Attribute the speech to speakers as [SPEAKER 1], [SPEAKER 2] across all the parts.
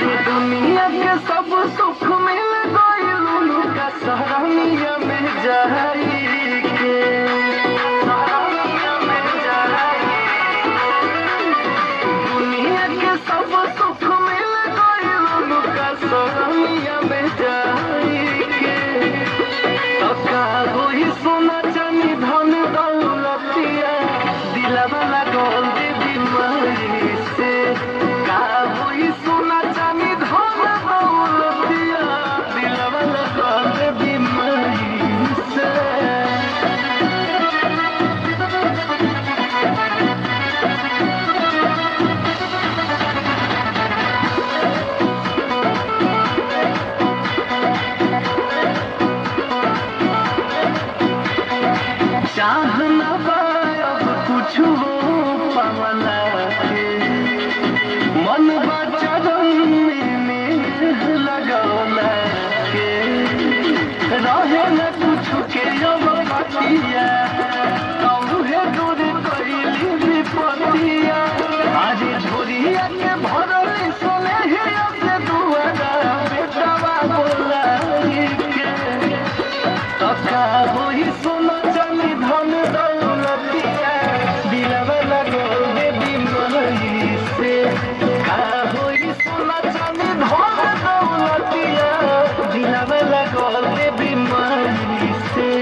[SPEAKER 1] दुनिया के सब सुख मिल गइल का सहरनिया में जाई के सहरनिया में जाई। दुनिया के सब सुख मिल गइल का सहरनिया में जाई के। तो का होई सोना चांदी धन दौलतिया दिलवा लगल दे बीमारी से। का होई सोना चांदी धन दौलतिया दिलवा लगल दे बीमारी से। चाहना अब कुछ हो पावला के मन बचरन में लगौला के रहे न कुछ के अब बतिया कौहे दूर कैली विपतिया। आज झोरिया के भरल सोने से दुआरा बेटवा बोला के। तो का होई सोना चांदी धन दौलतिया दिलवा लगल दे बीमारी से। का होई सोना चांदी धन दौलतिया दिलवा लगल दे बीमारी से।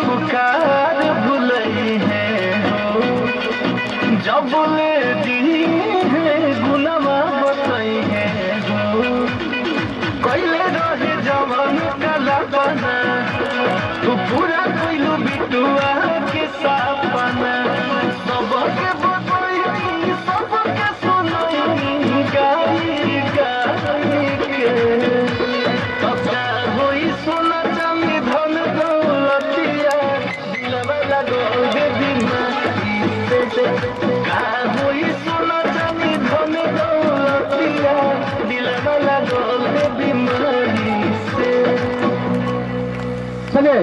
[SPEAKER 1] उपकार भुलई है हो जब ले दी है गुनामा बताई है हो। कैले रहे जवान काला बना तू पूरा कैलू बिटुआ के सपना। सबके बताई सबके सुनाई गाई गाई के। तो का होई सोना चांदी धन दौलतिया दिलवा लगल दे बीमारी से। का होई सोना चांदी धन दौलतिया दिलवा लगल दे बीमारी से।
[SPEAKER 2] चलिए